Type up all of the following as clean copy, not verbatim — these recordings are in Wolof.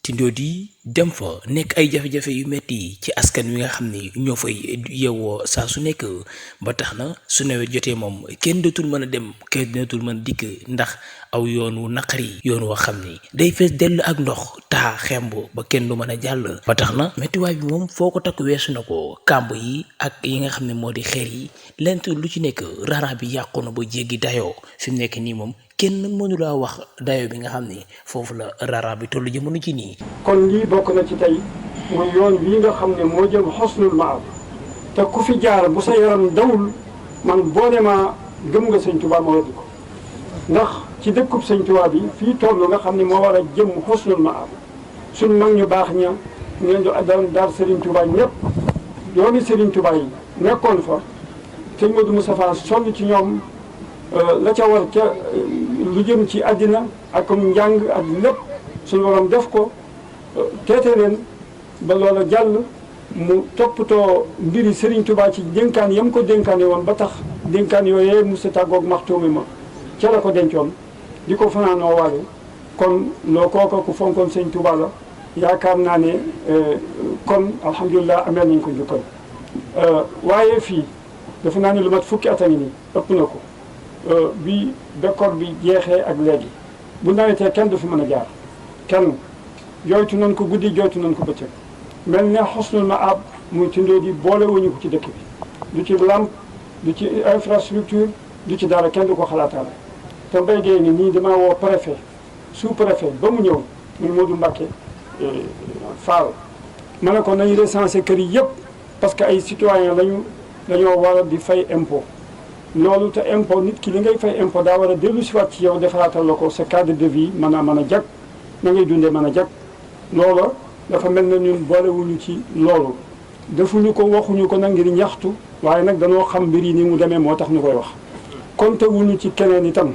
Tindodi dem fa nekk ay jafe-jafe yu metti ci askan wi nga xam ni ñoo fay yeewoo saa su nekk ba tax na su nawet jotee moom kenn dootul mën a dem kenn dootul mën a dikk ndax aw yoon wu naqari yoon woo xam ni day fees dell ak ndox taa xemb ba kenn du mën a jàll ba tax na méttiwaay bi moom foo ko takk weesu na ko kàmb yi ak yi nga xam ne moo di xeer yi lent lu ci nekk rara bi yàqu na ba jéggi dayoo fi mu nekk nii moom kenn mënulaa wax dayo bi nga xam ni foofu la rara bi tollu jamono ci nii. kon lii bokk na ci tey muy yoon bii nga xam ne moo jëm xosnul maab te ku fi jaar bu sa yaram dawul man boo ne ma gëm nga sëñ Tuubaa ma weddi ko ndax ci dëkkub sëñ Tuubaa bi fii toll nga xam ne moo war a jëm xosnul maab suñ mag ñu baax ña ngeen doon daar Serigne Touba ñëpp doomi Serigne Touba yi nekkoon fa sëñ Modou Moustapha sonn ci ñoom la ca war ca lu jëm ci àddina ak njàng ak lépp suñu borom def ko teete leen ba loola jàll mu toppatoo mbiri Serigne Touba ci dénkaan yam ko dénkaane woon ba tax dénkaan yooyee mu sa tàggoog maxtuumi ma ca la ko dencoon di ko fanaanoo waale kon loo kooka ku fonkoon sëñ Touba la yaakaar naa ne kon alhamdulilah amee nañ ko njukkal waaye fii dafa naa ne lu mat fukki at a ngi nii ëpp na ko bi bekkoor bi jeexee ak léegi bu nawetee kenn du fi mën a jaar kenn jooytu nañ ko guddi jooytu nañ ko bëccëg mel ne xosnul maab muy Tindodi boole wuñu ko ci dëkk bi du ci lamp du ci infrastructure du ci dara kenn du ko xalaataale te mbay gee ni nii damaa woo préfet sous préfet ba mu ñëw muy Modou Mbacké Fall ma ne ko nañu recensé kër yi yëpp parce que ay citoyen lañu dañoo war a di fay impôt loolu te impôt nit ki li ngay fay impôt daa war a dellu si waat ci yow defaraatal la ko sa cadre de vie mën a jag na ngay dundee mën a jag loola dafa mel na ñun boolewuñu ci loolu defuñu ko waxuñu ko nag ngir ñaxtu waaye nag dañoo xam mbir yi ni mu demee moo tax ñu koy wax konte wuñu ci keneen itam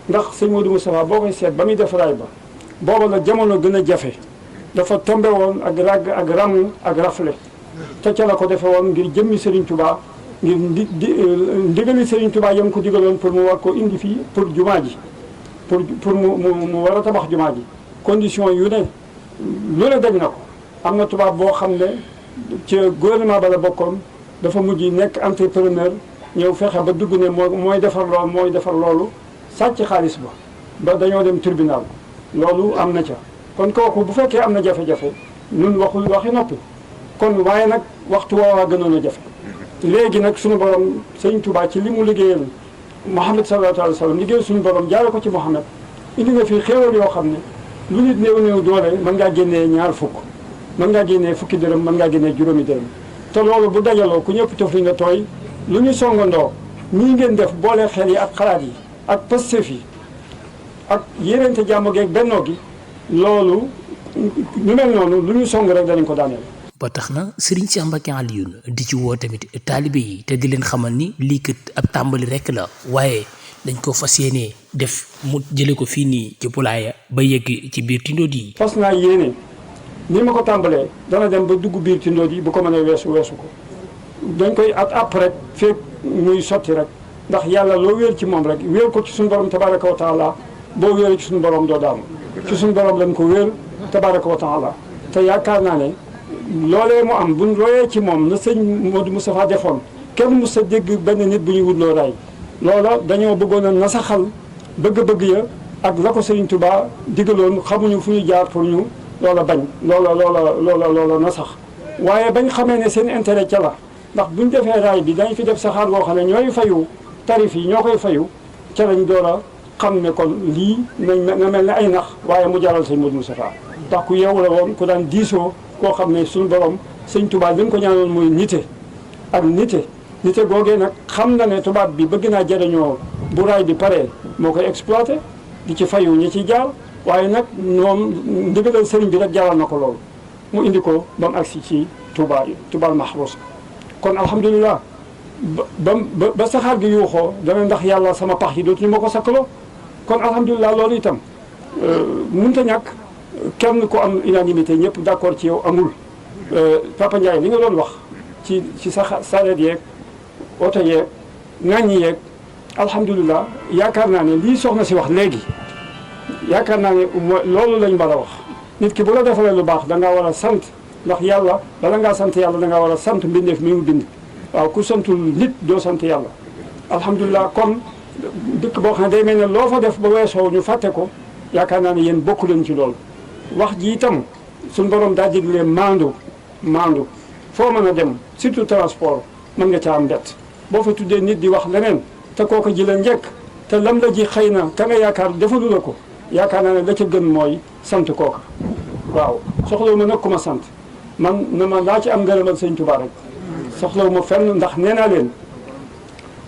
ndax sëñ Modou Moustapha boo koy seet ba muy def raay ba booba la jamono gën a jafe dafa tombe woon ak ràgg ak ramu ak rafle te ca la ko defe woon ngir jëmmi Serigne Touba ngir ndigali Serigne Touba yam ko digaloon pour mu war ko indi fii pour jumaa ji pour mu war a tabax jumaa ji condition yu ne lu ne daj na ko am na tubaab boo xam ne ci gouvernement ba la bokkoon dafa mujj nekk entrepreneur ñëw fexe ba dugg ne mooy defar loolu sàcc xaalis ba dañoo dem tribunal loolu am na ca kon kooku bu fekkee am na jafe-jafe ñun waxi noppi kon waaye nag waxtu woowaa gënoon a jafe léegi nag suñu borom sëñ Touba ci li mu liggéeyal Muhammad sallallahu alayhi wa sallam liggéeyal suñu borom jaare ko ci Muhammad indi nga fi xéewal yoo xam ne lu nit néew doole mën ngaa génnee ñaar fukk mën ngaa génnee fukki dërëm mën ngaa génnee juróomi dërëm te loolu bu dajaloo ku ñëpp tëf li nga tooy lu ñu songandoo ñii ngeen def boole xel yi ak xalaat yi ak pastef yi ak yéreente jàmm geeg bennoo gi loolu ñu mel noonu lu ñu song rek danañ ko daaneel. ba tax na Serigne Cheikh Mbacké Alioune di ci woo tamit taalibe yi te di leen xamal ni lii kat ab tàmbali rek la waaye dañ ko fas yéenee def mu jële ko fii nii ci Pulaaya ba yegg ci biir Tindodi. fas naa yéene ni ma ko tàmbalee dana dem ba dugg biir Tindodi bu ko mënee weesu ko dañ koy at rek feeg muy sotti rek ndax yàlla loo wéer ci moom rek wéer ko ci suñu borom tabaraka wa taala boo wéeree ci suñu borom doo daanu ci suñu borom lañ ko wéer tabaraka wa taala te yaakaar naa ne loolee mu am buñ royee ci moom na sëñ Modou Moustapha defoon kenn mu sa dégg benn nit bu ñuy wutloo ray loola dañoo bëggoon a nasaxal bëgg-bëgg ya ak la ko Serigne Touba digaloon xamuñu fu ñu jaar pour ñu loola bañ loola nasax waaye bañ xamee ne seen intérêt ca la ndax buñ defee raay bi dañ fi def saxaar goo xam ne ñooy fayu tarif yi ñoo koy fayu ca lañ door a xam ne kon lii na mel ne ay nax waaye mu jaral sëñ Modou Moustapha ndax ku yeewu la woon ku daan diisoo koo xam ne suñu borom sëñ Touba li mu ko ñaanoon mooy nite googee nag xam na ne tubaab bi bëgg naa jëriñoo bu raay bi paree moo koy exploité di ci fayu ñi ci jaar waaye nag moom ndigalal sëriñ bi rek jaral na ko loolu mu indi ko ba mu agsi ci Touba Mahrousa kon alhamdulilah ba saxaar gi yuuxoo dana ndax yàlla sama pax yi dootuñu ma ko sakkaloo kon alhamdulilah loolu itam mënut a ñàkk kenn ko am unanimité ñëpp d'accord ci yow amul Papa Ndiaye li nga doon wax ci sareet yeeg oto yeeg ŋàññi yeeg alhamdulilah yaakaar naa ne lii soxna si wax léegi yaakaar naa ne loolu lañ war a wax nit ki bu la defalee lu baax da ngaa war a sant ndax yàlla bala ngaa sant yàlla da ngaa war a sant mbindeef mi mu bind waaw ku santul nit doo sant yàlla alhamdulilah kon dëkk boo xam ne day mel ne loo fa def ba weesoo ñu fàtte ko yaakaar naa ne yéen bokku leen ci loolu wax ji itam suñ borom daa digle maandu foo mën a dem surtout transport mën nga ca am mbett boo fa tuddee nit di wax leneen te kooku ji la njëkk te lam la ji xëy na ka nga yaakaar defalu la ko yaakaar naa ne la ca gën mooy sant kooka waaw soxlawu ma nag ku ma sant man na ma laa ci am ngërëmal sëñ Tuubaa rek soxlawu ma fenn ndax nee naa leen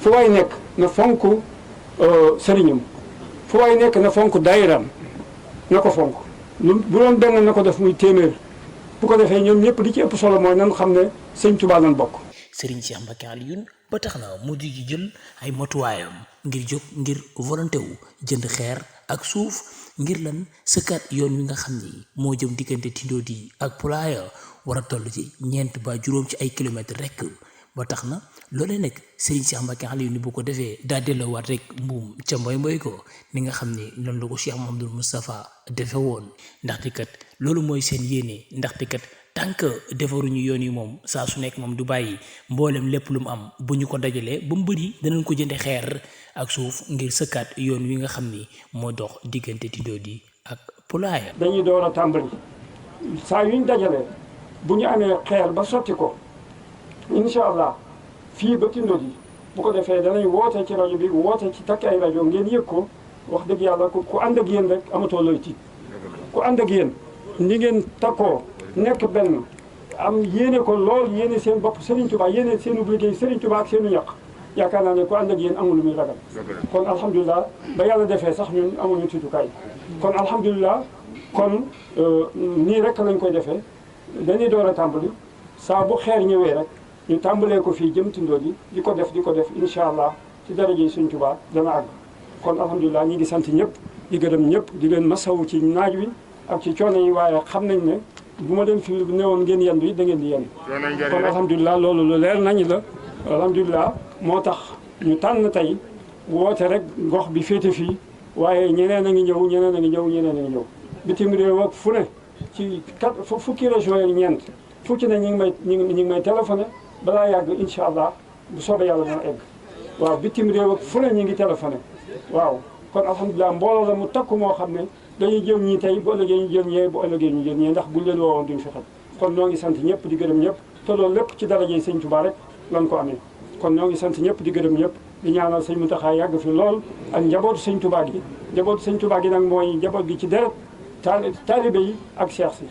fu waay nekk na fonk sëriñam fu waay nekk na fonk daayiram na ko fonk bu doon benn na ko def muy téeméer bu ko defee ñoom ñëpp li ci ëpp solo mooy nan xam ne sëñ Tuubaa lan bokk. Serigne Cheikh Mbacké Alioune ba tax na mu di jël ay matuwaayam ngir jóg ngir volonté wu jënd xeer ak suuf ngir lan sëkkaat yoon wi nga xam ni moo jëm diggante Tindodi ak Poulaya war a toll ci 4 ba juróom ci ay kilomètres rek ba tax na loolee nag Serigne Cheikh Mbacké Alioune bu ko defee daa delloowaat rek mbuum ca mboy ko ni nga xam ni noonu la ko Cheikh Mouhamadoul Moustapha defe woon ndaxte kat loolu mooy seen yéene ndaxte kat tant que defaruñu yoon yi moom saa su nekk moom du bàyyi mboolem lépp lu mu am bu ñu ko dajalee ba mu bëri danañ ko jënde xeer ak suuf ngir sëkkaat yoon wi nga xam ni moo dox diggante Tindodi ak Poulaya. dañuy door a tàmbali saa yuñ dajalee bu ñu amee xeer ba sotti ko incha allah fii ba Tindodi bu ko defee danañ woote ci rajo bi woote ci takk ay rajo ngeen yëg ko wax dëgg yàlla ku ànd ak yéen rek amatoo looy tiit ku ànd ak yéen ni ngeen takkoo nekk benn am yéene ko lool yéene seen bopp Serigne Touba yéene seenu liggéey Serigne Touba ak seenu ñaq yaakaar naa ne ku ànd ak yéen amul lu muy ragal kon alhamdulilah ba yàlla defee sax ñun amuñu tiitukaay kon alhamdulilah kon nii rek lañ koy defee dañuy door a tàmbali saa bu xeer ñëwee rek ñu tàmbalee ko fii jëm Tindodi di ko def incha allah ci daraje Serigne Touba dana àgg kon alhamdulilah ñi ngi sant ñëpp di gërëm ñëpp di leen masawu ci naaj wi ak ci coono yi waaye xam nañ ne bu ma dem fi newoon ngeen yendu yi da ngeen di yendu kon alhamdulilah loolu lu leer nañ la alhamdulilah moo tax ñu tànn tey woote rek gox bi féete fii waaye ñeneen a ngi ñëw bitim réew ak fu ne ci fukki région yi ñeent fu ci ne ñi ngi may téléphoné balaa yàgg incha allah bu soobee yàlla dina egg waaw bitim réew ak fu ne ñi ngi téléphoné waaw kon alhamdulilah mbooloo la mu takku moo xam ne dañuy jël ñii tey bu ëllëgee ñu jël ñee bu ëllëgee ñu jël ñee ndax buñ leen woowoon duñ fi xel kon ñoo ngi sant ñëpp di gërëm ñëpp te loolu lépp ci darajey sëñ Touba rek lan ko amee kon ñoo ngi sant ñëpp di gërëm ñëpp di ñaanal sëñ Mountakha yàgg fi lool ak njabootu sëñ Touba gi nag mooy njaboot gi ci deret taalibe yi ak cheikh si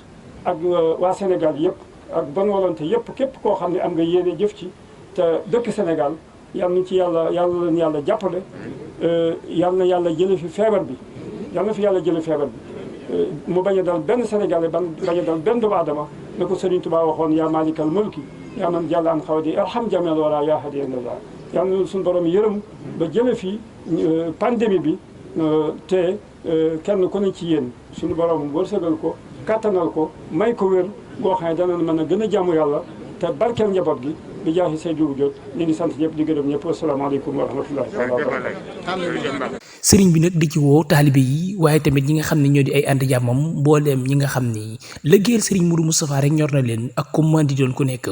ak waa Sénégal yëpp ak bonne volonté yëpp képp koo xam ne am nga yéene jëf ci te dëkk Sénégal yal na ci yàlla leen yàlla jàppale yal na yàlla jële fi feebar bi yal na fi yàlla jële feebar bi mu bañ a dal benn Sénégalais bañ a dal benn doomu aadama na ko Serigne Touba waxoon yaa maalikal mulki yaa man jàll an xaw di irham jamel wala yaa hadiyanallah yal na suñu borom yërëm ba jële fi pandémie bi te kenn ku ne ci yéen suñu borom wërsëgal ko kattanal ko may ko wér goo xam ne dana mën a gën a jaamu yàlla te barkeel njaboot gi di jaaxi Seydou Diop ñu ngi sant ñëpp di gërëm ñëpp asalaamaaleykum wa rahmatullahi wa barakatuh sëriñ bi nag di ci woo taalibe yi waaye tamit ñi nga xam ne ñoo di ay ànd jàmmam mbooleem ñi nga xam ni liggéeyal sëriñ Moudou Moustapha rek ñor na leen ak ku mën di doon ku nekk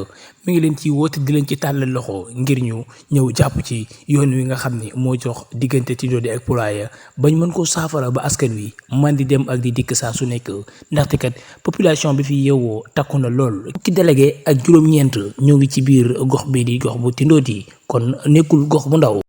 mi ngi leen ci woote di leen ci tàllal loxo ngir ñu ñëw jàpp ci yoon wi nga xam ne moo jox diggante Tindodi ak Poulaya bañ mën koo saafara ba askan wi man di dem ak di dikk saa su nekk ndaxte kat population bi fi yeewoo takku na lool fukki délégué ak juróom-ñeent ñoo ngi ci biir gox bi di gox bu Tindodi kon nekkul gox bu ndaw